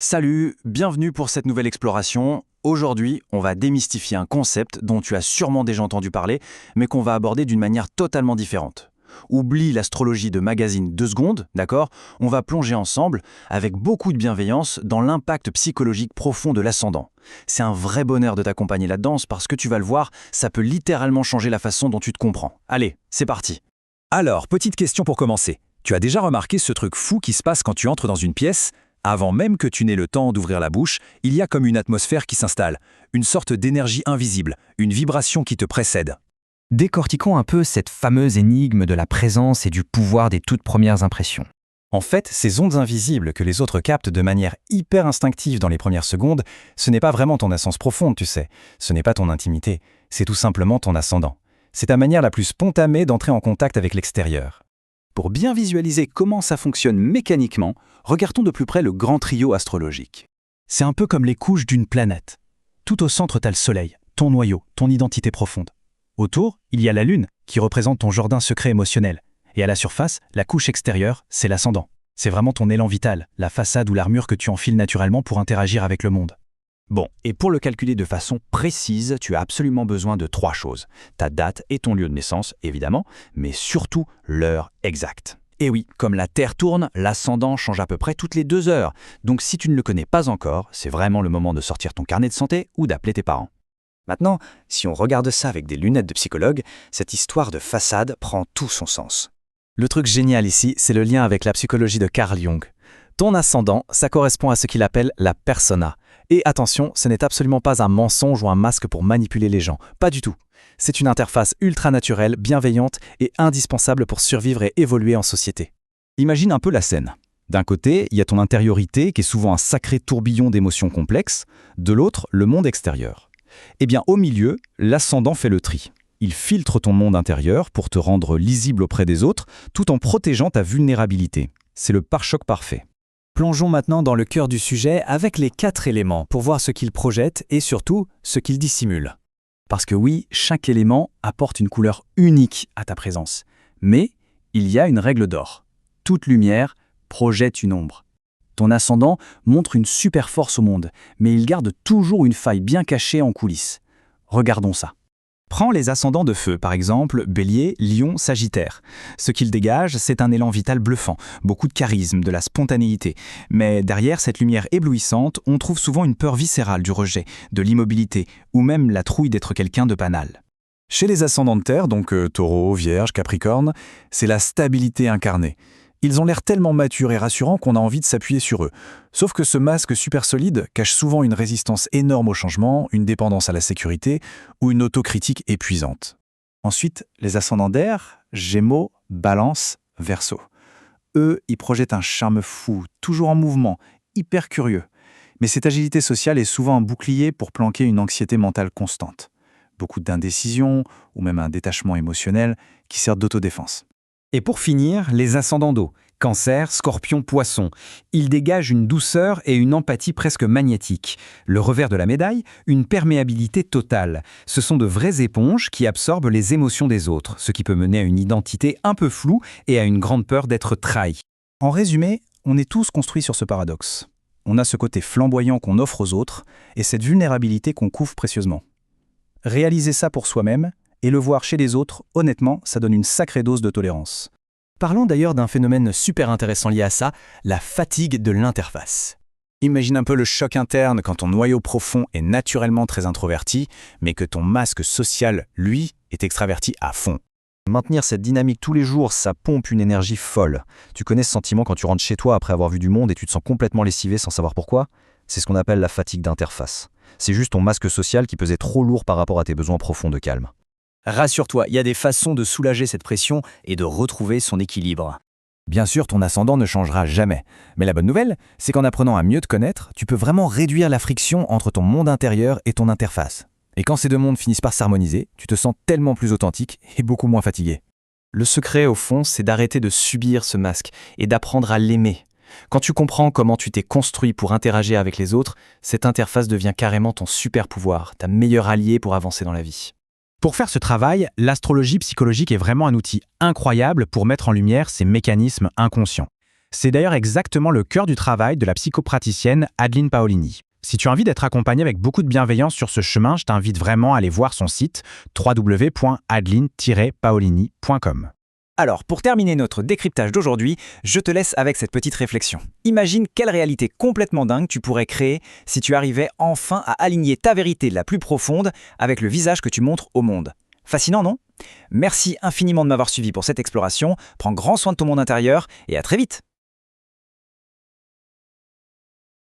Salut, bienvenue pour cette nouvelle exploration. Aujourd'hui, on va démystifier un concept dont tu as sûrement déjà entendu parler, mais qu'on va aborder d'une manière totalement différente. Oublie l'astrologie de magazine 2 secondes, d'accord? On va plonger ensemble, avec beaucoup de bienveillance, dans l'impact psychologique profond de l'ascendant. C'est un vrai bonheur de t'accompagner là-dedans, parce que tu vas le voir, ça peut littéralement changer la façon dont tu te comprends. Allez, c'est parti. Alors, petite question pour commencer. Tu as déjà remarqué ce truc fou qui se passe quand tu entres dans une pièce? Avant même que tu n'aies le temps d'ouvrir la bouche, il y a comme une atmosphère qui s'installe, une sorte d'énergie invisible, une vibration qui te précède. Décortiquons un peu cette fameuse énigme de la présence et du pouvoir des toutes premières impressions. En fait, ces ondes invisibles que les autres captent de manière hyper instinctive dans les premières secondes, ce n'est pas vraiment ton essence profonde, tu sais. Ce n'est pas ton intimité, c'est tout simplement ton ascendant. C'est ta manière la plus spontanée d'entrer en contact avec l'extérieur. Pour bien visualiser comment ça fonctionne mécaniquement, regardons de plus près le grand trio astrologique. C'est un peu comme les couches d'une planète. Tout au centre, t'as le soleil, ton noyau, ton identité profonde. Autour, il y a la lune, qui représente ton jardin secret émotionnel. Et à la surface, la couche extérieure, c'est l'ascendant. C'est vraiment ton élan vital, la façade ou l'armure que tu enfiles naturellement pour interagir avec le monde. Bon, et pour le calculer de façon précise, tu as absolument besoin de 3 choses. Ta date et ton lieu de naissance, évidemment, mais surtout l'heure exacte. Et oui, comme la Terre tourne, l'ascendant change à peu près toutes les 2 heures. Donc si tu ne le connais pas encore, c'est vraiment le moment de sortir ton carnet de santé ou d'appeler tes parents. Maintenant, si on regarde ça avec des lunettes de psychologue, cette histoire de façade prend tout son sens. Le truc génial ici, c'est le lien avec la psychologie de Carl Jung. Ton ascendant, ça correspond à ce qu'il appelle la persona. Et attention, ce n'est absolument pas un mensonge ou un masque pour manipuler les gens. Pas du tout. C'est une interface ultra naturelle, bienveillante et indispensable pour survivre et évoluer en société. Imagine un peu la scène. D'un côté, il y a ton intériorité qui est souvent un sacré tourbillon d'émotions complexes. De l'autre, le monde extérieur. Eh bien, au milieu, l'ascendant fait le tri. Il filtre ton monde intérieur pour te rendre lisible auprès des autres, tout en protégeant ta vulnérabilité. C'est le pare-choc parfait. Plongeons maintenant dans le cœur du sujet avec les 4 éléments pour voir ce qu'ils projettent et surtout ce qu'ils dissimulent. Parce que oui, chaque élément apporte une couleur unique à ta présence. Mais il y a une règle d'or. Toute lumière projette une ombre. Ton ascendant montre une super force au monde, mais il garde toujours une faille bien cachée en coulisses. Regardons ça. Prends les ascendants de feu, par exemple, Bélier, Lion, Sagittaire. Ce qu'ils dégagent, c'est un élan vital bluffant, beaucoup de charisme, de la spontanéité. Mais derrière cette lumière éblouissante, on trouve souvent une peur viscérale du rejet, de l'immobilité, ou même la trouille d'être quelqu'un de banal. Chez les ascendants de terre, donc Taureau, Vierge, Capricorne, c'est la stabilité incarnée. Ils ont l'air tellement matures et rassurants qu'on a envie de s'appuyer sur eux. Sauf que ce masque super solide cache souvent une résistance énorme au changement, une dépendance à la sécurité ou une autocritique épuisante. Ensuite, les ascendants d'air, Gémeaux, Balance, Verseau. Eux, ils projettent un charme fou, toujours en mouvement, hyper curieux. Mais cette agilité sociale est souvent un bouclier pour planquer une anxiété mentale constante. Beaucoup d'indécision ou même un détachement émotionnel qui sert d'autodéfense. Et pour finir, les ascendants d'eau, Cancer, Scorpion, Poisson. Ils dégagent une douceur et une empathie presque magnétique. Le revers de la médaille, une perméabilité totale. Ce sont de vraies éponges qui absorbent les émotions des autres, ce qui peut mener à une identité un peu floue et à une grande peur d'être trahi. En résumé, on est tous construits sur ce paradoxe. On a ce côté flamboyant qu'on offre aux autres et cette vulnérabilité qu'on couvre précieusement. Réaliser ça pour soi-même et le voir chez les autres, honnêtement, ça donne une sacrée dose de tolérance. Parlons d'ailleurs d'un phénomène super intéressant lié à ça, la fatigue de l'interface. Imagine un peu le choc interne quand ton noyau profond est naturellement très introverti, mais que ton masque social, lui, est extraverti à fond. Maintenir cette dynamique tous les jours, ça pompe une énergie folle. Tu connais ce sentiment quand tu rentres chez toi après avoir vu du monde et tu te sens complètement lessivé sans savoir pourquoi? C'est ce qu'on appelle la fatigue d'interface. C'est juste ton masque social qui pesait trop lourd par rapport à tes besoins profonds de calme. Rassure-toi, il y a des façons de soulager cette pression et de retrouver son équilibre. Bien sûr, ton ascendant ne changera jamais. Mais la bonne nouvelle, c'est qu'en apprenant à mieux te connaître, tu peux vraiment réduire la friction entre ton monde intérieur et ton interface. Et quand ces deux mondes finissent par s'harmoniser, tu te sens tellement plus authentique et beaucoup moins fatigué. Le secret, au fond, c'est d'arrêter de subir ce masque et d'apprendre à l'aimer. Quand tu comprends comment tu t'es construit pour interagir avec les autres, cette interface devient carrément ton super pouvoir, ta meilleure alliée pour avancer dans la vie. Pour faire ce travail, l'astrologie psychologique est vraiment un outil incroyable pour mettre en lumière ces mécanismes inconscients. C'est d'ailleurs exactement le cœur du travail de la psychopraticienne Adeline Paolini. Si tu as envie d'être accompagné avec beaucoup de bienveillance sur ce chemin, je t'invite vraiment à aller voir son site www.adeline-paolini.com. Alors, pour terminer notre décryptage d'aujourd'hui, je te laisse avec cette petite réflexion. Imagine quelle réalité complètement dingue tu pourrais créer si tu arrivais enfin à aligner ta vérité la plus profonde avec le visage que tu montres au monde. Fascinant, non ? Merci infiniment de m'avoir suivi pour cette exploration, prends grand soin de ton monde intérieur et à très vite.